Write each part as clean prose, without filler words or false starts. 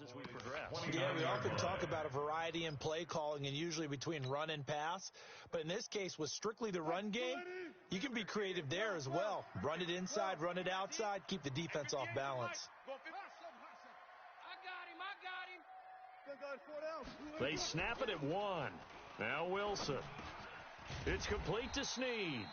as we progress. Yeah, we often talk about a variety in play calling and usually between run and pass. But in this case, with strictly the run game, you can be creative there as well. Run it inside, run it outside, keep the defense off balance. They snap it at 1. Now Wilson. It's complete to Snead.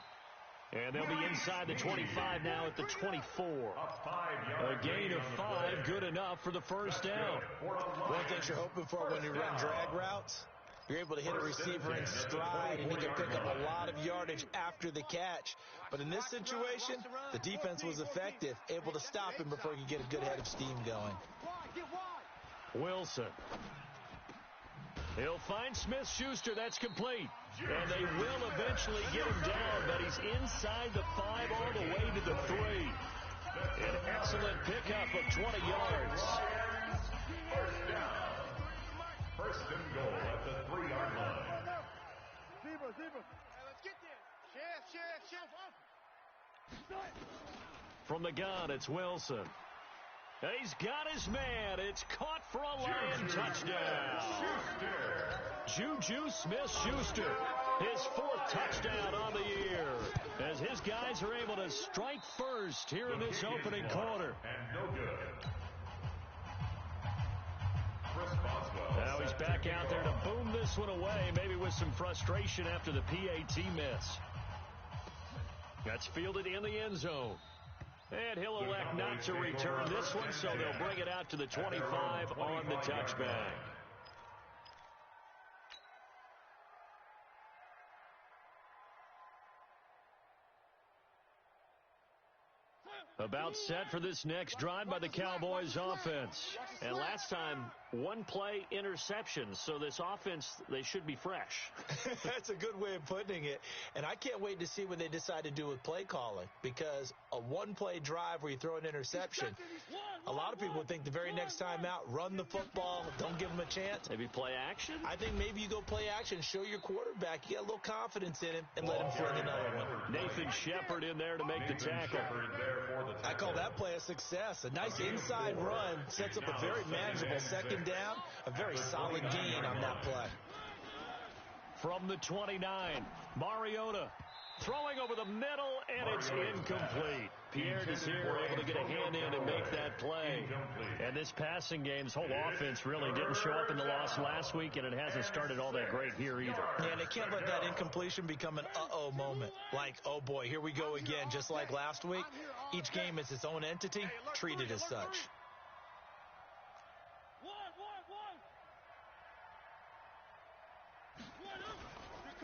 And they'll be inside the 25 now at the 24. A gain of 5, good enough for the first down. One of the things you're hoping for when you run drag routes, you're able to hit a receiver in stride and he can pick up a lot of yardage after the catch. But in this situation, the defense was effective, able to stop him before he could get a good head of steam going. Wilson. He'll find Smith-Schuster. That's complete. And they will eventually get him down, but he's inside the 5 all the way to the 3. An excellent pickup of 20 yards. First down. First and goal at the 3-yard line. Let's get there. Chef. From the gun, it's Wilson. He's got his man. It's caught for a Lion touchdown. Juju Smith-Schuster, his 4th touchdown on the year, as his guys are able to strike first here in this opening quarter. And no good. Now he's back out there to boom this one away, maybe with some frustration after the PAT miss. That's fielded in the end zone. And he'll elect not to return this one, so they'll bring it out to the 25 on the touchback. About set for this next drive by the Cowboys offense. And last time, 1-play interception. So this offense, they should be fresh. That's a good way of putting it. And I can't wait to see what they decide to do with play calling. Because a 1-play drive where you throw an interception, a lot of people would think the very next time out, run the football, don't give them a chance. Maybe play action? I think maybe you go play action, show your quarterback, you got a little confidence in him, and let him fling another one. Nathan Shepard in there to make the tackle. I call that play a success. A nice inside run sets up a very manageable second down. A very solid gain on that play. From the 29, Mariota throwing over the middle, and it's incomplete. Pierre Desir able to get a hand in and make that play. And this passing game's whole offense really didn't show up in the loss last week, and it hasn't started all that great here either. Yeah, and they can't let that incompletion become an uh-oh moment. Like, oh boy, here we go again. Just like last week, each game is its own entity, treated as such.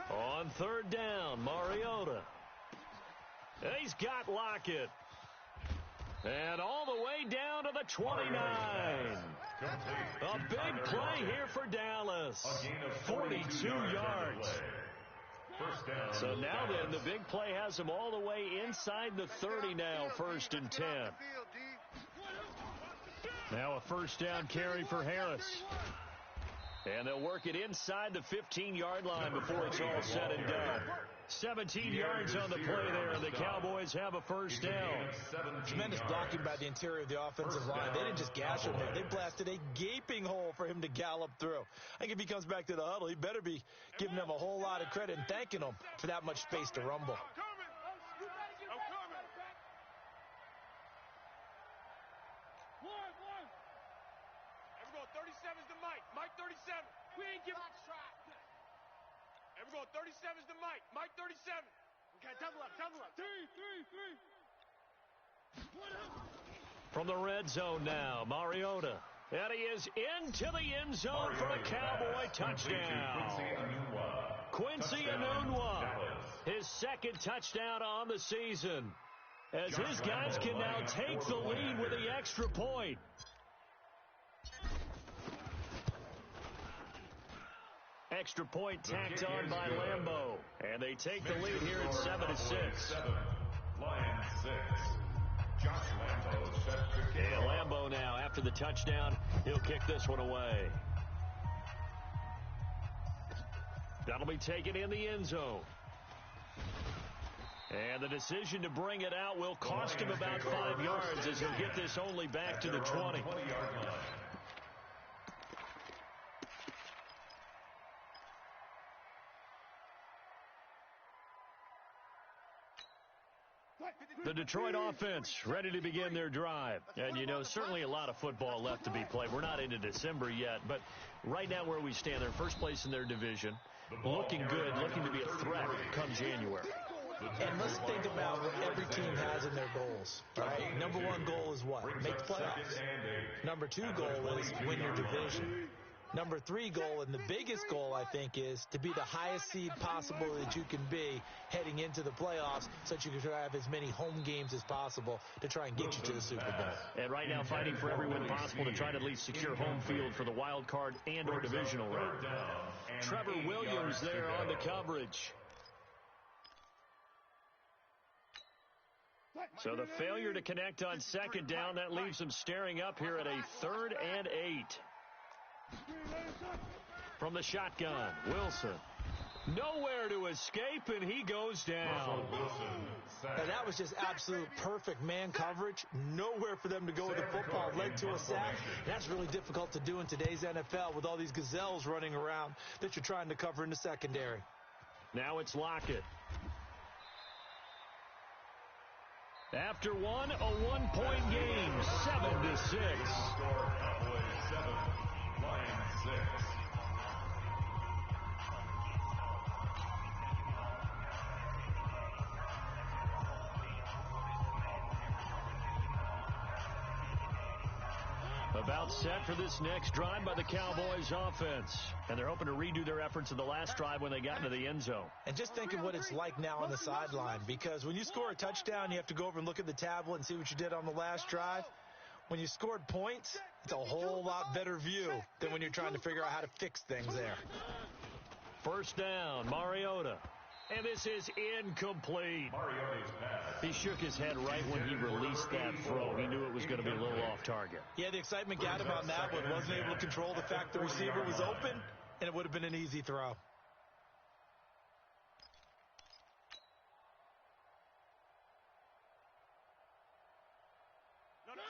On 3rd down, Mariota. He's got Lockett. And all the way down to the 29. A big play here for Dallas. 42 yards. So now then, the big play has him all the way inside the 30 now, 1st and 10. Now a 1st down carry for Harris. And they'll work it inside the 15-yard line before it's all said and done. 17 yards on the play there, and the Cowboys have a 1st down. Tremendous blocking by the interior of the offensive line. They didn't just gash him there. They blasted a gaping hole for him to gallop through. I think if he comes back to the huddle, he better be giving them a whole lot of credit and thanking them for that much space to rumble. Everyone, 37's the Mike. Mike 37. We ain't giving up. Everyone, 37's the Mike. Mike 37. Okay, double up. Three. From the red zone now, Mariota. And he is into the end zone for a Cowboy touchdown. Quincy Enunwa, his 2nd touchdown on the season, as his guys can now take the lead with the extra point. Extra point tacked on by Lambeau. And they take the lead here at 7-6. Lions 6. Josh Lambeau set to kick. And Lambeau now, after the touchdown, he'll kick this one away. That'll be taken in the end zone. And the decision to bring it out will cost him about 5 yards, as he'll get this only back to the 20. The Detroit offense ready to begin their drive. And, you know, certainly a lot of football left to be played. We're not into December yet, but right now where we stand, they're first place in their division. Looking good, looking to be a threat come January. And let's think about what every team has in their goals, right? Number one goal is what? Make the playoffs. Number two goal is win your division. Number three goal, and the biggest goal, I think, is to be the highest seed possible that you can be heading into the playoffs so that you can have as many home games as possible to try and get you to the Super Bowl. And right now fighting for every win possible to try to at least secure home field for the wild card and or divisional round. Trevor Williams there on the coverage. So the failure to connect on second down, that leaves them staring up here at a 3rd and 8. From the shotgun, Wilson. Nowhere to escape, and he goes down. And that was just absolute perfect man coverage. Nowhere for them to go with the football. Led to a sack. That's really difficult to do in today's NFL with all these gazelles running around that you're trying to cover in the secondary. Now it's Lockett. After one, a 1-point game, 7-6. Cowboys 7, Lions 6. About set for this next drive by the Cowboys offense. And they're hoping to redo their efforts in the last drive when they got into the end zone. And just think of what it's like now on the sideline, because when you score a touchdown, you have to go over and look at the tablet and see what you did on the last drive. When you scored points, it's a whole lot better view than when you're trying to figure out how to fix things there. First down, Mariota. And this is incomplete. He shook his head right when he released that throw. He knew it was going to be a little off target. Yeah, the excitement got him on that one. Wasn't able to control the fact the receiver was open, and it would have been an easy throw.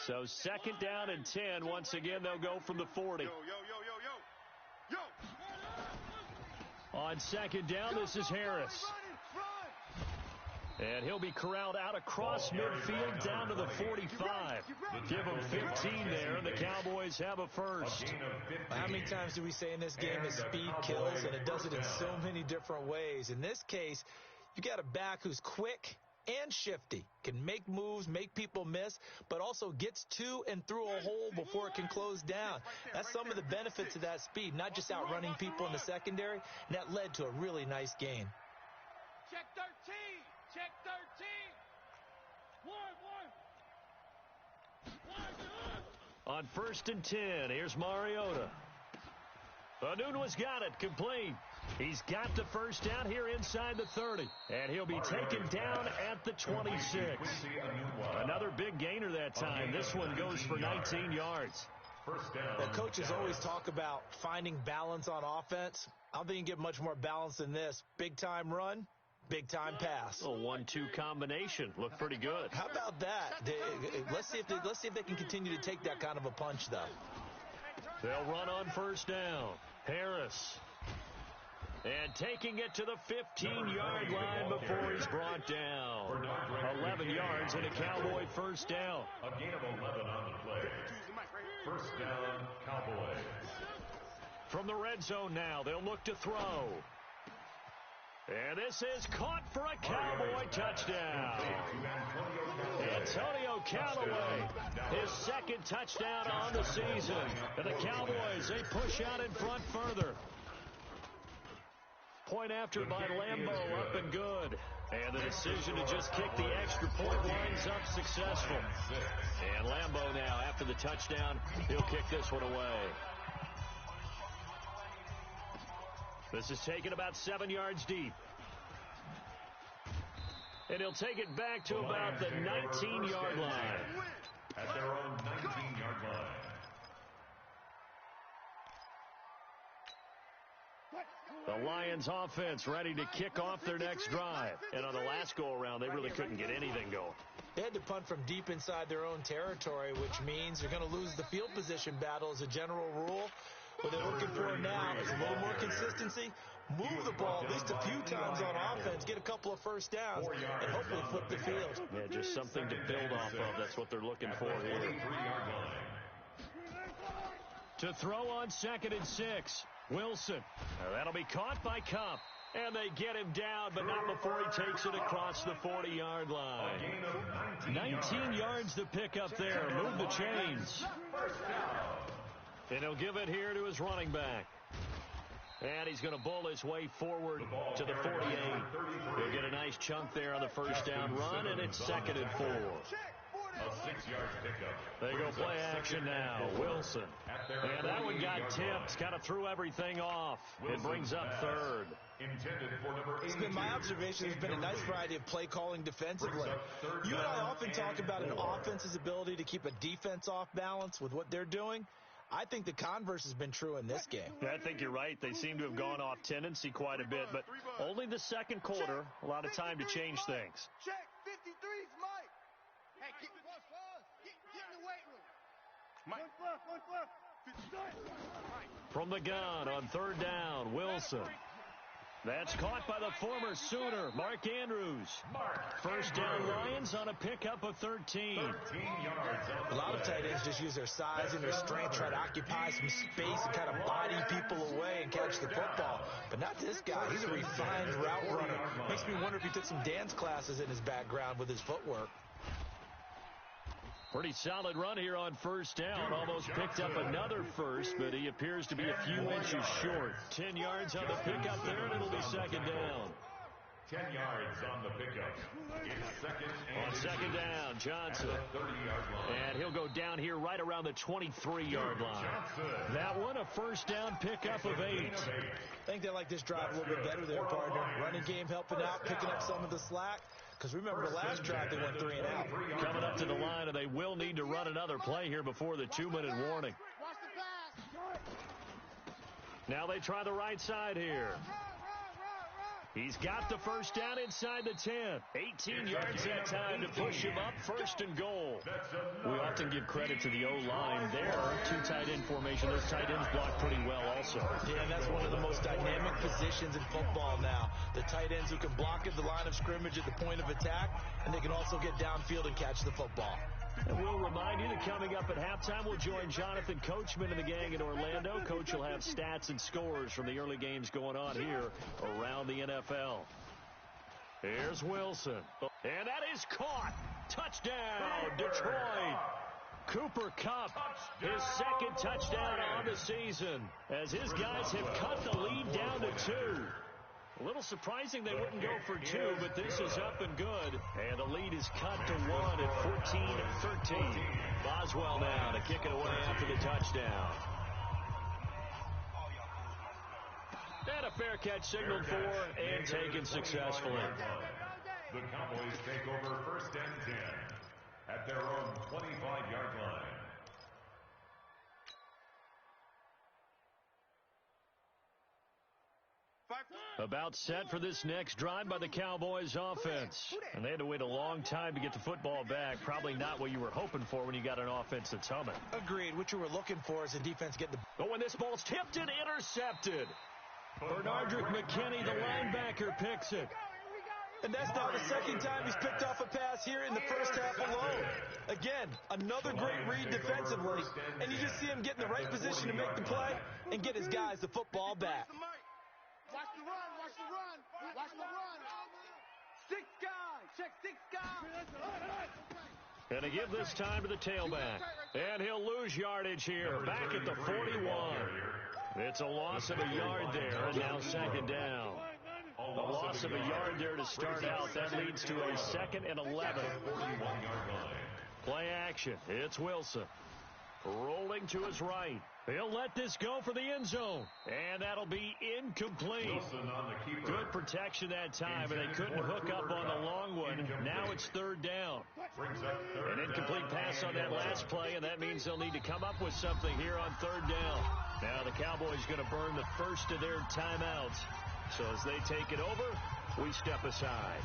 So second down and 10. Once again, they'll go from the 40. On second down, this is Harris. And he'll be corralled out across midfield down to the 45. Give him 15 there, and the Cowboys have a first. How many times do we say in this game that speed kills, and it does it in so many different ways? In this case, you got a back who's quick and shifty, can make moves, make people miss, but also gets to and through a hole before it can close down. That's some of the benefits of that speed, not just outrunning people in the secondary, and that led to a really nice gain. Check 13. Check 13. On first and 10, here's Mariota. Anunwa's got it, complete. He's got the first down here inside the 30, and he'll be taken down at the 26. Another big gainer that time. This one goes for 19 yards. Well, coaches always talk about finding balance on offense. I don't think you can get much more balance than this. Big-time run, big-time pass. A 1-2 combination. Looked pretty good. How about that? Let's see if they can continue to take that kind of a punch, though. They'll run on first down. Harris. And taking it to the 15-yard line before he's brought down. 11 yards and a Cowboy first down. A gain of 11 on the play. First down, Cowboys. From the red zone now, they'll look to throw. And this is caught for a Cowboy touchdown. Antonio Callaway, his second touchdown on the season. And the Cowboys, they push out in front further. Point after by Lambo, up and good. And the decision to just kick the extra point winds up successful. And Lambo now, after the touchdown, he'll kick this one away. This is taken about 7 yards deep. And he'll take it back to about the 19-yard line. At their own 19-yard line. The Lions offense ready to kick off their next drive. And on the last go-around, they really couldn't get anything going. They had to punt from deep inside their own territory, which means they're going to lose the field position battle as a general rule. What they're looking for now is a little more consistency, move the ball at least a few times on offense, get a couple of first downs, and hopefully flip the field. Yeah, just something to build off of. That's what they're looking for here. To throw on 2nd and 6, Wilson. That'll be caught by Cup. And they get him down, but not before he takes it across the 40-yard line. 19 yards to pick up there. Move the chains. And he'll give it here to his running back. And he's going to bull his way forward to the 48. He'll get a nice chunk there on the first down run, and it's 2nd and 4. A 6-yard pickup. They go play action now. Wilson. And that one got tipped. Kind of threw everything off. It brings up 3rd. Intended for number 8. It's been my observation. There's been a nice variety of play calling defensively. You and I often talk about an offense's ability to keep a defense off balance with what they're doing. I think the converse has been true in this game. I think you're right. They seem to have gone off tendency quite a bit, but only the second quarter. A lot of time to change things. Check 53's Mike. Hey, get in the weight room. Mike. From the gun on 3rd down, Wilson. That's caught by the former Sooner, Mark Andrews. First down Lions on a pickup of 13. A lot of tight ends just use their size and their strength, try to occupy some space and kind of body people away and catch the football. But not this guy. He's a refined route runner. Makes me wonder if he took some dance classes in his background with his footwork. Pretty solid run here on first down. Almost picked up another first, but he appears to be a few inches short. 10 yards on the pickup there, and it'll be 2nd down. 10 yards on the pickup. It's 2nd and On 2nd down, Johnson. at the 30-yard line. And he'll go down here right around the 23-yard line. That one, a first down pickup of 8. I think they like this drive a little bit better there, partner. Running game helping out, picking up some of the slack. Because remember, the last drive they went 3 and out. Coming up to the line, and they will need to run another play here before the 2-minute warning. Watch the pass. Now they try the right side here. He's got the first down inside the 10. 18 yards that time to push him up 1st and goal. We often give credit to the O-line there. 2 tight end formation. Those tight ends block pretty well also. Yeah, and that's one of the most dynamic positions in football now. The tight ends who can block at the line of scrimmage at the point of attack, and they can also get downfield and catch the football. And we'll remind you that coming up at halftime, we'll join Jonathan Coachman and the gang in Orlando. Coach will have stats and scores from the early games going on here around the NFL. Here's Wilson. And that is caught. Touchdown, Detroit. Cooper Kupp, his 2nd touchdown on the season, as his guys have cut the lead down to 2. A little surprising they wouldn't go for 2, but this is up and good. And the lead is cut to 1 at 14-13. Boswell now to kick it away after the touchdown. And a fair catch signaled for and taken successfully. The Cowboys take over 1st and 10 at their own 25-yard line. About set for this next drive by the Cowboys offense. And they had to wait a long time to get the football back. Probably not what you were hoping for when you got an offense that's humming. Agreed. What you were looking for is a defense getting the... But when this ball's tipped and intercepted, Bernardrick McKinney, the linebacker, picks it. And that's now the 2nd time he's picked off a pass here in the first half alone. Again, another great read defensively. And you just see him get in the right position to make the play and get his guys the football back. Watch the run, watch the run, watch the run. 6 guys, check 6 guys. And to give this time to the tailback. And he'll lose yardage here, back at the 41. It's a loss of a yard there, and now 2nd down. A loss of a yard there to start out. That leads to a 2nd and 11. Play action. It's Wilson. Rolling to his right. He'll let this go for the end zone. And that'll be incomplete. Good protection that time, and they couldn't hook up on the long one. Now it's 3rd down. An incomplete pass on that last play, and that means they'll need to come up with something here on 3rd down. Now the Cowboys going to burn the first of their timeouts. So as they take it over, we step aside.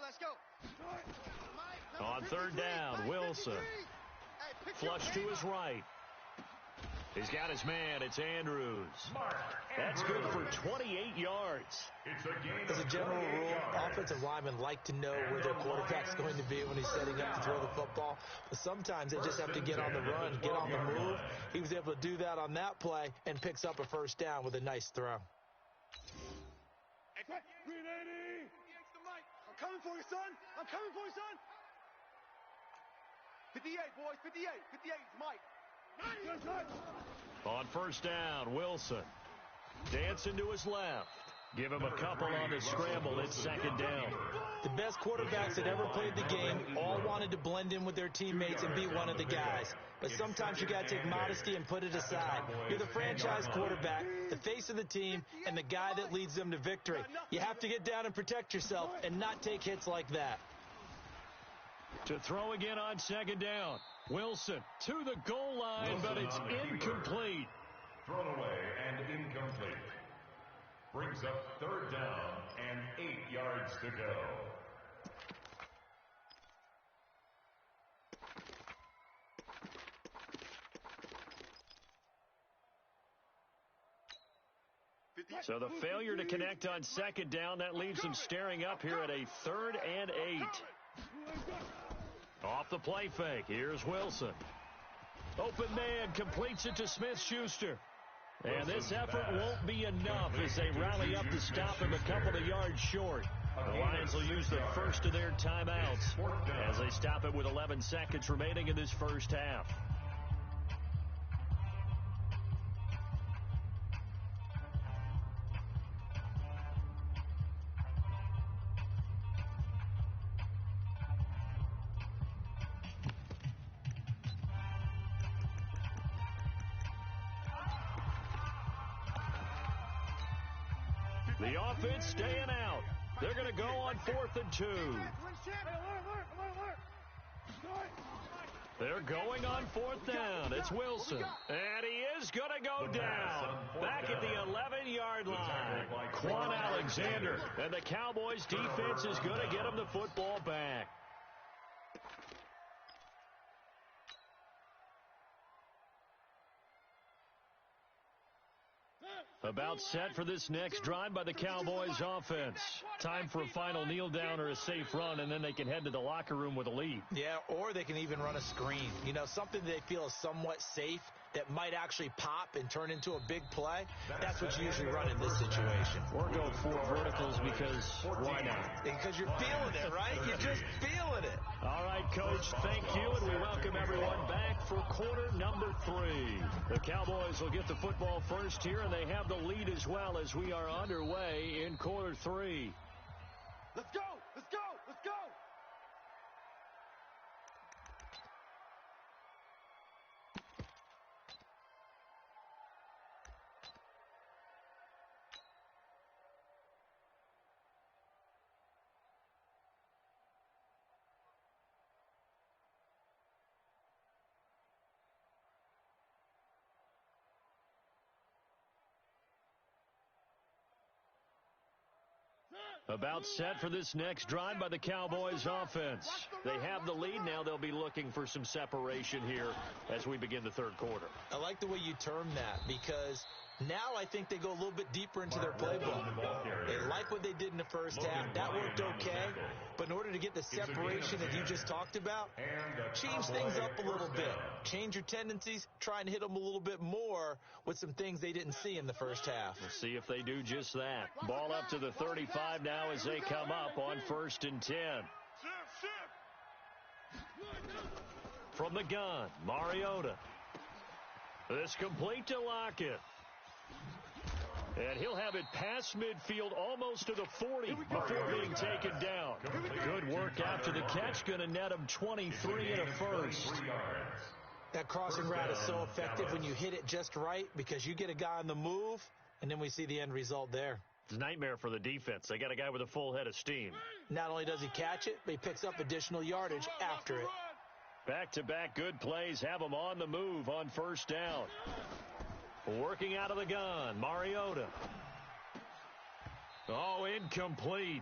Let's go. On third down, Wilson. Flush to his right. He's got his man. It's Andrews. That's good for 28 yards. As a general rule, offensive linemen like to know where their quarterback's going to be when he's setting up to throw the football. But sometimes they just have to get on the run, get on the move. He was able to do that on that play and picks up a first down with a nice throw. 380. I'm coming for you, son. I'm coming for you, son. 58, boys. 58. 58, Mike. On first down, Wilson. Dancing to his left. Give him a couple on the scramble. It's second down. The best quarterbacks that ever played the game all wanted to blend in with their teammates and be one of the guys. But sometimes you got to take modesty and put it aside. You're the franchise quarterback, the face of the team, and the guy that leads them to victory. You have to get down and protect yourself and not take hits like that. To throw again on second down. Wilson to the goal line, but it's incomplete. Thrown away and incomplete. Brings up third down and 8 yards to go. So the failure to connect on second down, that leaves them staring up here at a 3rd and 8. Off the play fake, here's Wilson. Open man, completes it to Smith-Schuster. And this effort won't be enough as they rally up to stop him a couple of yards short. The Lions will use the first of their timeouts as they stop it with 11 seconds remaining in this first half. The offense staying out. They're going to go on 4th and 2. They're going on 4th down. It's Wilson. And he is going to go down. Back at the 11-yard line. Quan Alexander. And the Cowboys defense is going to get him the football back. About set for this next drive by the Cowboys offense. Time for a final kneel down or a safe run, and then they can head to the locker room with a lead. Yeah, or they can even run a screen. You know, something they feel is somewhat safe that might actually pop and turn into a big play. That's what you usually run in this situation. Or go 4 verticals because why not? Because you're feeling it, right? You're just feeling it. All right, Coach, thank you, and we welcome everyone back for quarter number 3. The Cowboys will get the football first here, and they have the lead as well as we are underway in quarter 3. Let's go! Let's go! Let's go! About set for this next drive by the Cowboys offense. They have the lead now. They'll be looking for some separation here as we begin the third quarter. I like the way you term that because now I think they go a little bit deeper into their playbook. They like what they did in the first half. That worked okay. But in order to get the separation that you just talked about, change things up a little bit. Change your tendencies. Try and hit them a little bit more with some things they didn't see in the first half. We'll see if they do just that. Ball up to the 35 now as they come up on 1st and 10. From the gun, Mariota. This complete to Lockett. And he'll have it past midfield almost to the 40 before being taken down. Good work after the catch. Going to net him 23 and a first. That crossing route is so effective when you hit it just right because you get a guy on the move, and then we see the end result there. It's a nightmare for the defense. They got a guy with a full head of steam. Not only does he catch it, but he picks up additional yardage after it. Back-to-back good plays have him on the move on 1st down. Working out of the gun, Mariota. Oh, incomplete.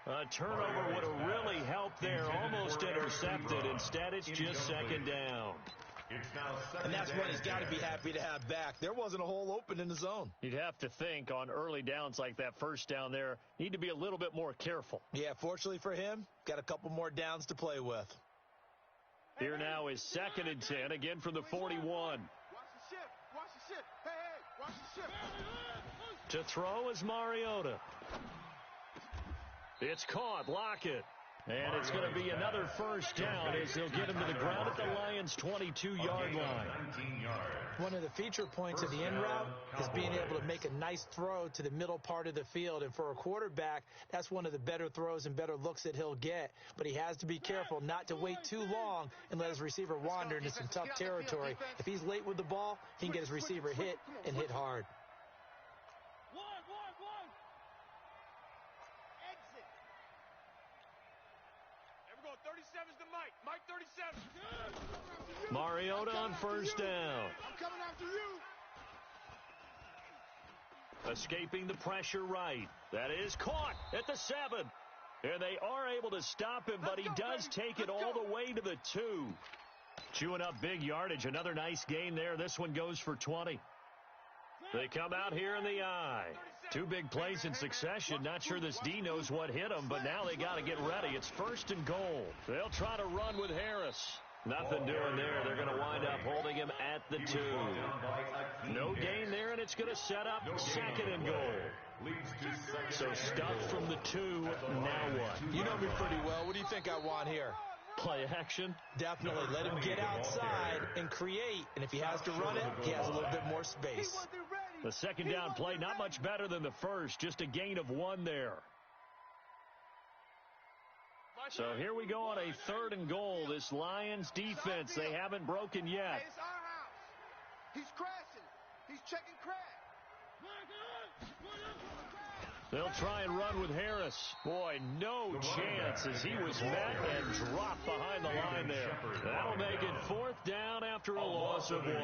A turnover would have really helped there, almost intercepted. Instead, it's just second down. And that's what he's got to be happy to have back. There wasn't a hole open in the zone. You'd have to think on early downs like that first down there, need to be a little bit more careful. Yeah, fortunately for him, got a couple more downs to play with. Here now is 2nd and 10, again from the 41. Watch the shift. Watch the shift. Hey, watch the shift. To throw is Mariota. It's caught. Lockett. And it's going to be another first down as they'll get him to the ground at the Lions' 22-yard line. One of the feature points of the in route is being able to make a nice throw to the middle part of the field. And for a quarterback, that's one of the better throws and better looks that he'll get. But he has to be careful not to wait too long and let his receiver wander into some tough territory. If he's late with the ball, he can get his receiver hit and hit hard. Exit. Everyone, 37's the Mike. Mike 37. Mariota on first down. I'm coming after you. Escaping the pressure right. That is caught at the 7. And they are able to stop him, but he does take it all the way to the 2. Chewing up big yardage. Another nice gain there. This one goes for 20. They come out here in the I. 2 big plays in succession. Not sure this D knows what hit them, but now they got to get ready. It's 1st and goal. They'll try to run with Harris. Nothing doing there. They're going to wind up holding him at the 2. No gain there, and it's going to set up 2nd and goal. So stuffed from the 2. Now what? You know me pretty well. What do you think I want here? Play action? Definitely. Let him get outside and create. And if he has to run it, he has a little bit more space. The second down play, not much better than the first. Just a gain of 1 there. So here we go on a 3rd and goal. This Lions defense, they haven't broken yet. Hey, it's our house. He's crashing. He's checking crash. They'll try and run with Harris. Boy, no chance as he was met and dropped behind the line there. That'll make it 4th down after a loss of 1.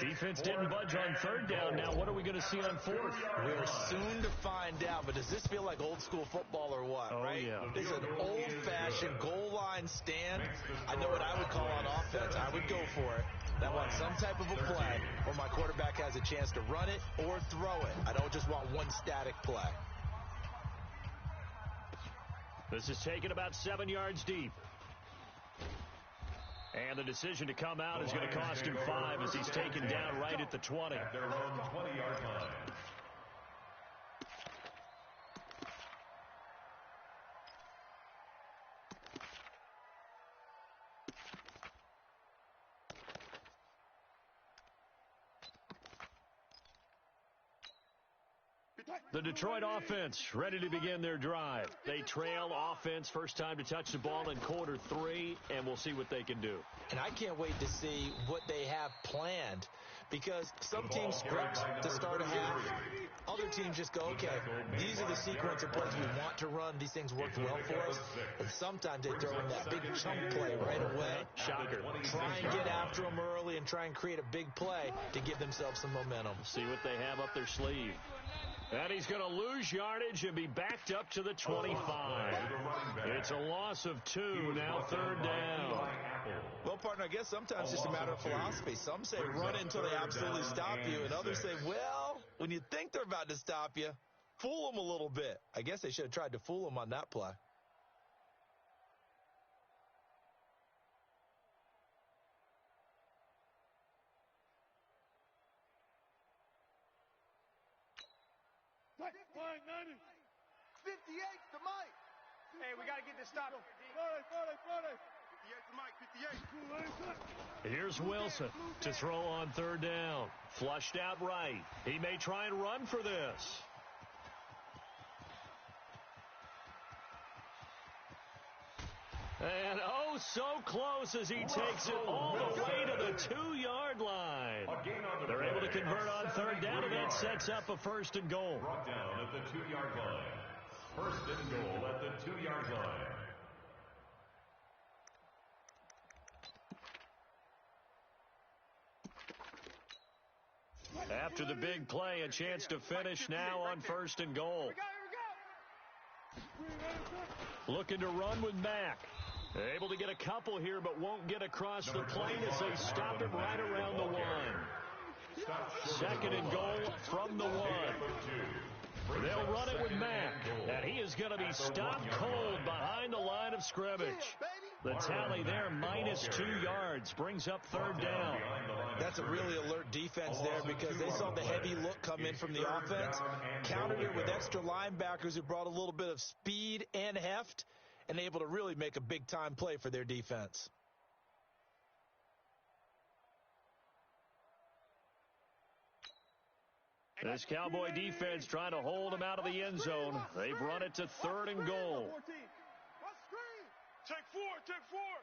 Defense didn't budge on 3rd down. Now what are we going to see on 4th? We're soon to find out, but does this feel like old school football or what, right? Yeah. It's an old-fashioned goal line stand. I know what I would call on offense. I would go for it. I want some type of a play where my quarterback has a chance to run it or throw it. I don't just want one static play. This is taken about 7 yards deep. And the decision to come out is going to cost him 5 as he's taken down right at the 20. At their own 20-yard line. The Detroit offense ready to begin their drive. They trail offense, first time to touch the ball in quarter 3, and we'll see what they can do. And I can't wait to see what they have planned, because some teams script to start a half. Other teams just go, okay, these are the sequence of plays we want to run. These things worked well for us. And sometimes they throw in that big chunk play right away. Shocker. Try and get after them early and try and create a big play to give themselves some momentum. See what they have up their sleeve. And he's going to lose yardage and be backed up to the 25. It's a loss of 2, now 3rd down. Well, partner, I guess sometimes it's just a matter of philosophy. Some say run it until they absolutely stop you, and others say, well, when you think they're about to stop you, fool them a little bit. I guess they should have tried to fool them on that play. Flag 90. 58's the Mike. Hey, we got to get this stopped. 58's the Mike, 58. Here's Wilson to throw on 3rd down. Flushed out right. He may try and run for this. And oh, so close as he takes it all the way to the 2-yard line. They're able to convert on 3rd down, and that sets up a 1st and goal. Brought down at the 2-yard line. 1st and goal at the 2-yard line. After the big play, a chance to finish now on 1st and goal. Here we go. Looking to run with Mack. Able to get a couple here, but won't get across the plane as they stop him right around the 1. Second and goal from the 1. They'll run it with Mack, and he is going to be stopped cold behind the line of scrimmage. The tally there, -2 yards, brings up third down. That's a really alert defense there because they saw the heavy look come in from the offense, countered it with extra linebackers who brought a little bit of speed and heft, and able to really make a big-time play for their defense. This Cowboy defense trying to hold him out of the end zone. They've run it to third and goal. Take four, take four.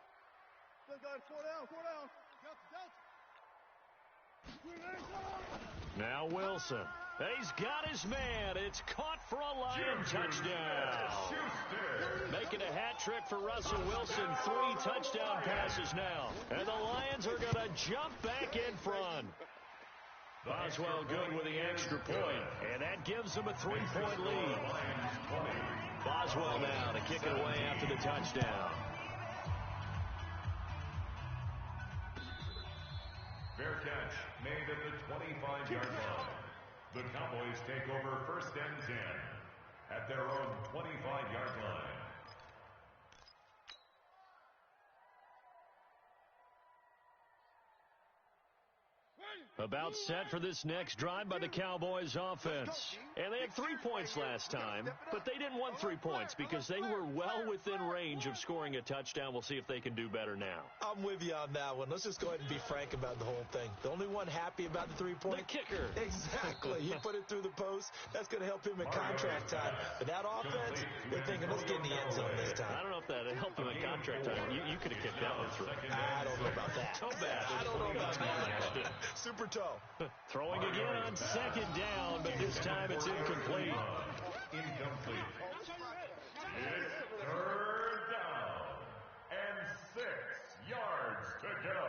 Now Wilson. He's got his man. It's caught for a Lion touchdown. Making a hat trick for Russell Wilson. 3 touchdown passes now. And the Lions are going to jump back in front. Boswell good with the extra point, and that gives them a 3-point lead. Boswell now to kick it away after the touchdown. Fair catch made at the 25-yard line. The Cowboys take over first and 10 at their own 25-yard line. About set for this next drive by the Cowboys offense. And they had 3 points last time, but they didn't want 3 points because they were well within range of scoring a touchdown. We'll see if they can do better now. I'm with you on that one. Let's just go ahead and be frank about the whole thing. The only one happy about the 3-point? The kicker. Exactly. He put it through the post. That's going to help him in contract time. But that offense, they're thinking, let's get in the end zone this time. I don't know if that helped him in contract time. You could have kicked that one through. I don't know about that. So bad. I don't know about that. Super toe. Throwing again on second down, but this time it's incomplete. Incomplete. It's third down and 6 yards to go.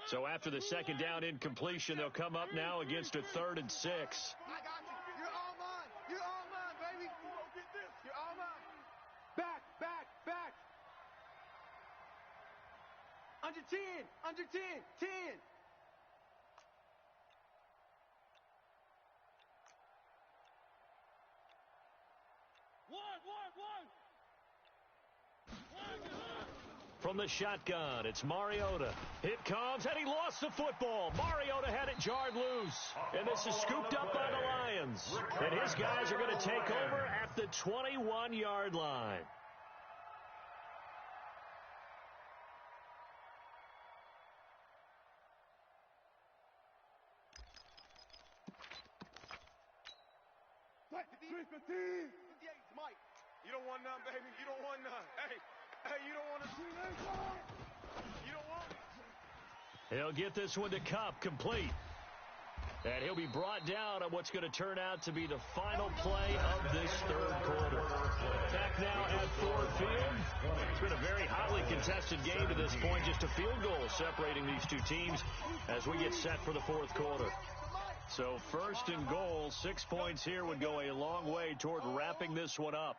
So after the second down incompletion, they'll come up now against a 3rd and 6. I got you. You're all mine. You're all mine, baby. Get this. You're all mine. Back, back, back. Under 10, under 10, 10. From the shotgun, it's Mariota. It comes, and he lost the football. Mariota had it jarred loose, and this is scooped up by the Lions. And his guys are going to take over at the 21-yard line. Mike, you don't want none, baby. You don't want none. Hey, you don't want to. You don't want it. He'll get this one to Cup, complete. And he'll be brought down on what's going to turn out to be the final play of this third quarter. Back now at Ford Field. It's been a very hotly contested game to this point. Just a field goal separating these two teams as we get set for the fourth quarter. So first and goal, 6 points here would go a long way toward wrapping this one up.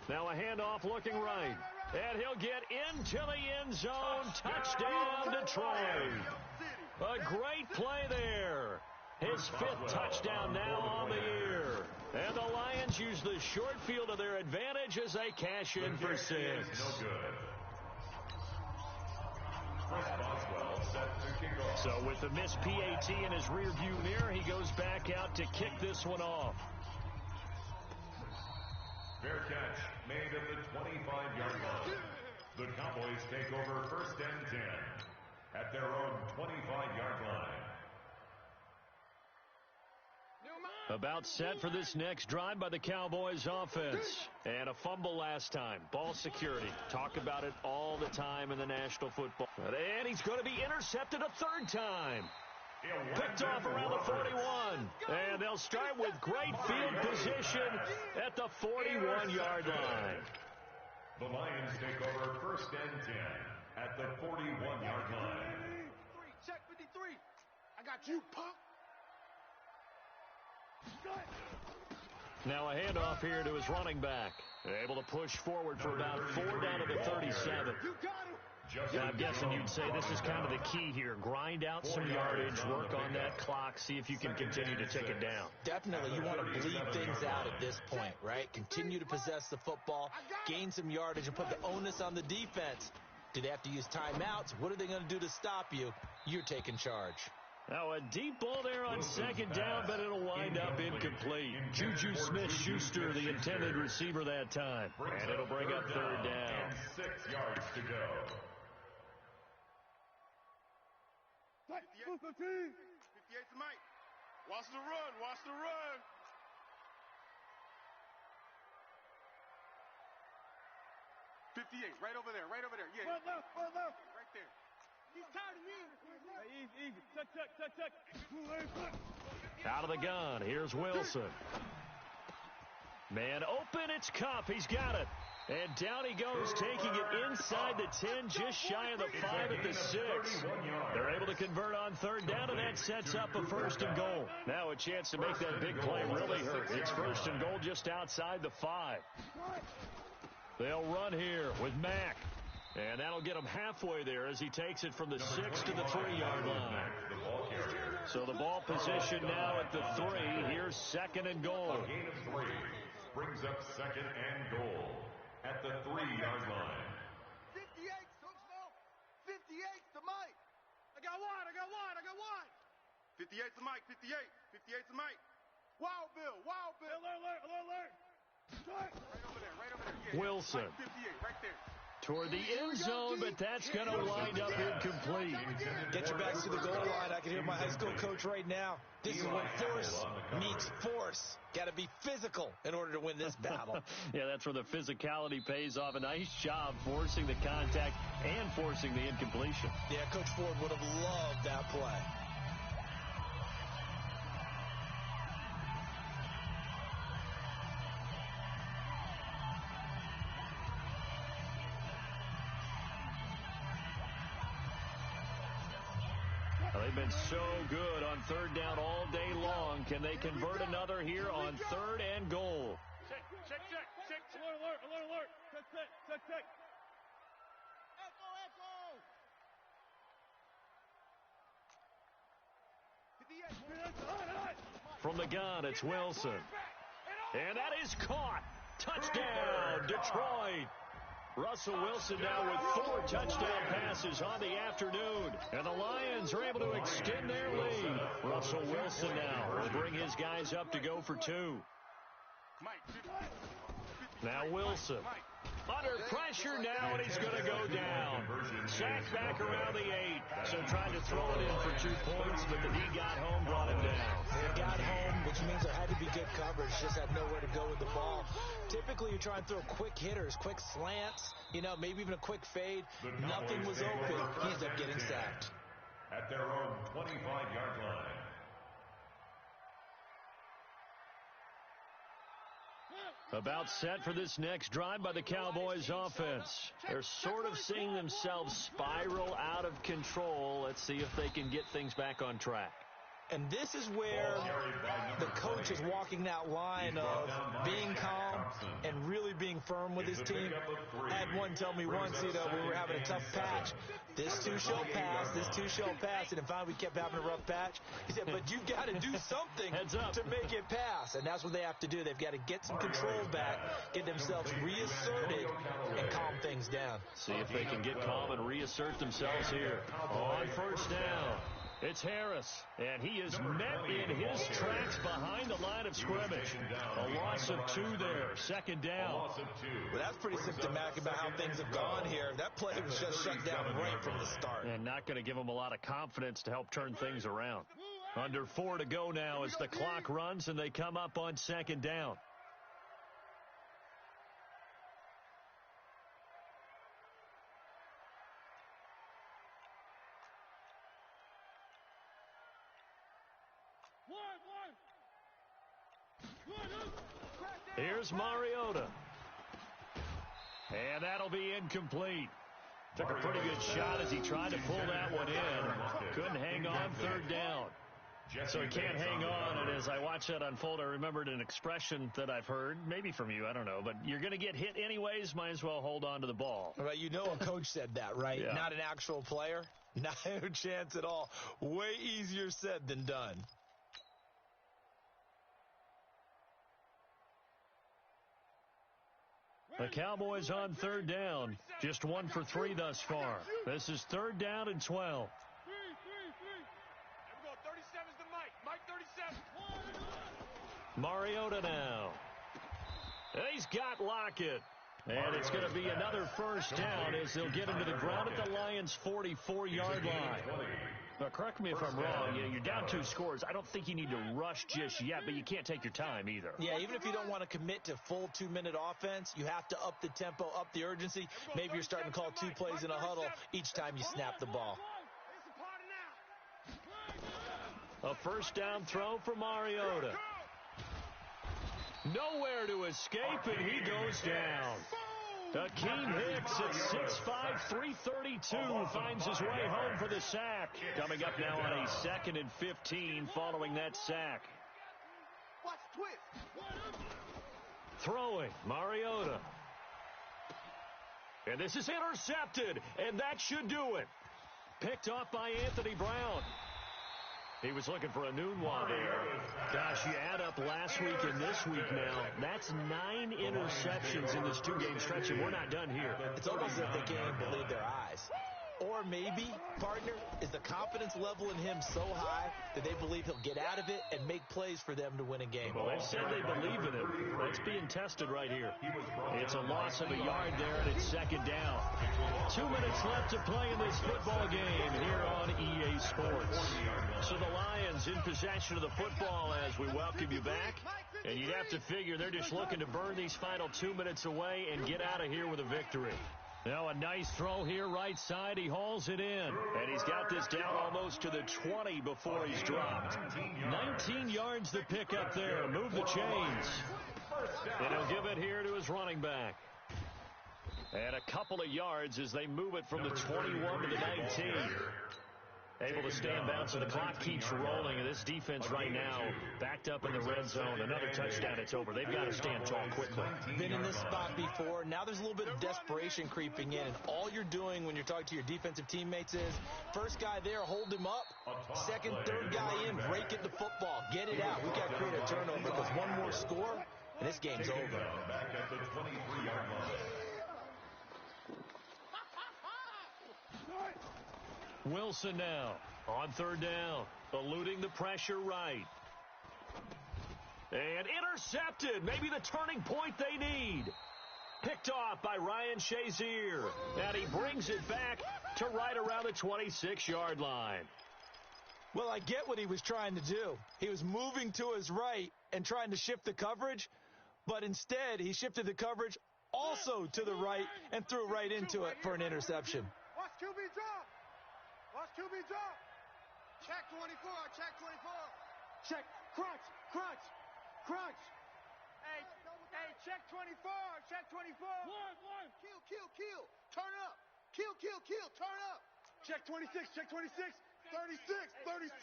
Now a handoff looking right. And he'll get into the end zone. Touchdown, Detroit. A great play there. His 5th touchdown now on the year. And the Lions use the short field to their advantage as they cash in for 6. No good. Chris Boswell set to kick off. So with the missed PAT in his rearview mirror, he goes back out to kick this one off. Fair catch made at the 25-yard line. The Cowboys take over first and 10 at their own 25-yard line. About set for this next drive by the Cowboys offense. And a fumble last time. Ball security. Talk about it all the time in the National Football. And he's going to be intercepted a 3rd time. Picked off around the 41. And they'll start with great field position at the 41-yard line. The Lions take over first and 10 at the 41-yard line. Check 53. I got you, punk. Now a handoff here to his running back. Able to push forward for about 4 down to the 37. You got him. Now, I'm guessing you'd say this is kind of the key here. Grind out some yardage, work on that clock, see if you can continue to tick it down. Definitely, you want to bleed things out at this point, right? Continue to possess the football, gain some yardage, and put the onus on the defense. Do they have to use timeouts? What are they going to do to stop you? You're taking charge. Now, a deep ball there on second down, but it'll wind up incomplete. Juju Smith-Schuster, the intended receiver that time. And it'll bring up third down. 6 yards to go. 58 to Mike. Watch the run. Watch the run. Right over there. Yeah. Right there. He's tired of me. Hey, easy. Tuck. Out of the gun. Here's Wilson. Man open. It's Cup. He's got it. And down he goes, taking it inside the 10, just shy of the 5 at the 6. They're able to convert on third down, and that sets up a first and goal. Now a chance to make that big play really hurt. It's first and goal just outside the 5. They'll run here with Mack. And that'll get him halfway there as he takes it from the 6 to the 3-yard line. So the ball position now at the 3. Here's second and goal. A gain of 3 brings up second and goal at the 3-yard line. 58, Coach, 58 to Mike. I got one. 58 to Mike. 58 to Mike. Wild Bill. Alert. Right over there. Yeah. Wilson. Mike 58, right there. Toward the end zone, but that's going to wind up incomplete. Get your backs to the goal line. I can hear my high school coach right now. This is when force meets force. Got to be physical in order to win this battle. Yeah, that's where the physicality pays off. A nice job forcing the contact and forcing the incompletion. Yeah, Coach Ford would have loved that play. They've been so good on third down all day long. Can they convert another here on third and goal? Check. Alert. Check. Echo. From the gun, it's Wilson. And that is caught. Touchdown, Detroit. Russell Wilson now with 4 touchdown passes on the afternoon. And the Lions are able to extend their lead. Russell Wilson now will bring his guys up to go for 2. Now Wilson. Under pressure now, and he's going to go down. Sacked back around the 8. So trying to throw it in for 2 points, but the D got home, brought him down. They got home, which means there had to be good coverage. Just had nowhere to go with the ball. Typically, you try and throw quick hitters, quick slants, maybe even a quick fade. Nothing was open. He ends up getting sacked. At their own 25-yard line. About set for this next drive by the Cowboys offense. They're sort of seeing themselves spiral out of control. Let's see if they can get things back on track. And this is where the coach is walking that line of being calm and really being firm with his team. I had one tell me once, we were having a tough patch. This too shall pass. And then finally we kept having a rough patch. He said, but you've got to do something to make it pass. And that's what they have to do. They've got to get some control back, get themselves reasserted, and calm things down. See if they can get calm and reassert themselves here. On first down. It's Harris, and he is met in his tracks behind the line of scrimmage. A loss of 2 there, second down. Well, that's pretty symptomatic about how things have gone here. That play was just shut down right from the start. And not going to give them a lot of confidence to help turn things around. Under 4 to go now as the clock runs, and they come up on second down. Here's Mariota. And that'll be incomplete. Took a pretty good shot as he tried to pull that one in. Couldn't hang on third down. So he can't hang on, and as I watch that unfold, I remembered an expression that I've heard, maybe from you, I don't know, but you're going to get hit anyways, might as well hold on to the ball. Well, you know a coach said that, right? Yeah. Not an actual player. Not a chance at all. Way easier said than done. The Cowboys on third down. Just 1 for 3 thus far. This is 3rd down and 12. Mariota now. He's got Lockett. And it's going to be another first down as they'll get him to the ground at the Lions' 44-yard line. Now, correct me if I'm wrong. You're down 2 scores. I don't think you need to rush just yet, but you can't take your time either. Yeah, even if you don't want to commit to full 2-minute offense, you have to up the tempo, up the urgency. Maybe you're starting to call 2 plays in a huddle each time you snap the ball. A first down throw for Mariota. Nowhere to escape, and he goes down. Akeem Hicks at 6'5", 332 finds his way home for the sack. Coming up now on a 2nd and 15 following that sack. Throwing, Mariota. And this is intercepted, and that should do it. Picked off by Anthony Brown. He was looking for a Nunwa there. Gosh, you add up last week and this week now, that's 9 interceptions in this 2-game stretch, and we're not done here. It's almost as if they can't even believe their eyes. Or maybe, partner, is the confidence level in him so high that they believe he'll get out of it and make plays for them to win a game. Well, they've said they believe in him. That's being tested right here. It's a loss of a yard there, and it's 2nd down. 2 minutes left to play in this football game here on EA Sports. So the Lions in possession of the football as we welcome you back. And you'd have to figure they're just looking to burn these final 2 minutes away and get out of here with a victory. Now a nice throw here right side. He hauls it in. And he's got this down almost to the 20 before he's dropped. 19 yards to pick up there. Move the chains. And he'll give it here to his running back. And a couple of yards as they move it from the 21 to the 19. Able to stay in bounds, so the clock keeps rolling. And this defense right now backed up in the red zone. Another touchdown, it's over. They've got to stand tall quickly. Been in this spot before. Now there's a little bit of desperation creeping in. And all you're doing when you're talking to your defensive teammates is, first guy there, hold him up. Second, third guy in, break it to football. Get it out. We've got to create a turnover because one more score, and this game's over. Back at the 23-yard line. Wilson now on 3rd down, eluding the pressure right. And intercepted, maybe the turning point they need. Picked off by Ryan Shazier. And he brings it back to right around the 26-yard line. Well, I get what he was trying to do. He was moving to his right and trying to shift the coverage, but instead he shifted the coverage also to the right and threw right into it for an interception. Watch QB drop. Watch QB drop. Check 24. Check 24. Check. Crunch. Crunch. Crunch. Hey, check 24. Check 24. One. Kill. Turn up. Kill. Turn up. Check 26. Check 26. 36.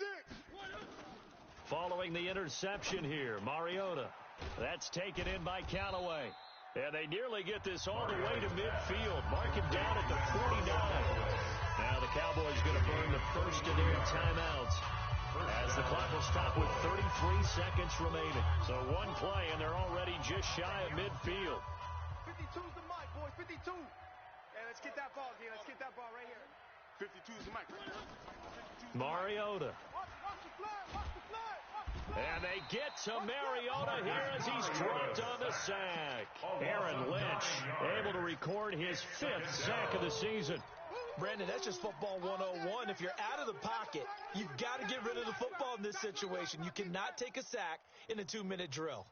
Following the interception here, Mariota. That's taken in by Callaway. And they nearly get this all the way to midfield. Mark him down at the 49. Now the Cowboys going to burn the first of their timeouts as the clock will stop with 33 seconds remaining. So one play, and they're already just shy of midfield. 52's the mic, boys. 52. Hey, let's get that ball, D. Let's get that ball right here. 52's the mic. Mariota. Watch the flag. Watch the flag. And they get to Mariota here as he's dropped on the sack. Aaron Lynch able to record his 5th sack of the season. Brandon, that's just football 101. If you're out of the pocket, you've got to get rid of the football in this situation. You cannot take a sack in a 2-minute drill.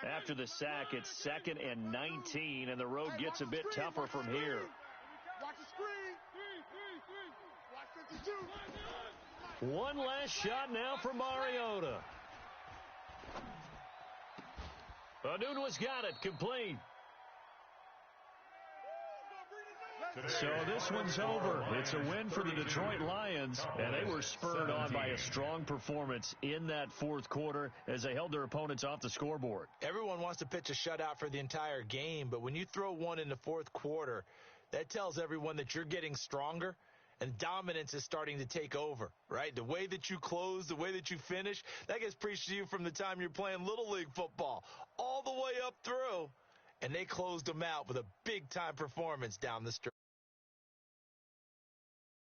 After the sack, it's 2nd and 19, and the road gets a bit tougher from here. Watch the screen. Watch 52. One last shot now for Mariota. Anunwa's got it, complete. So this one's over. It's a win for the Detroit Lions, and they were spurred on by a strong performance in that fourth quarter as they held their opponents off the scoreboard. Everyone wants to pitch a shutout for the entire game, but when you throw one in the fourth quarter, that tells everyone that you're getting stronger and dominance is starting to take over, right? The way that you close, the way that you finish, that gets preached to you from the time you're playing Little League football all the way up through, and they closed them out with a big-time performance down the stretch.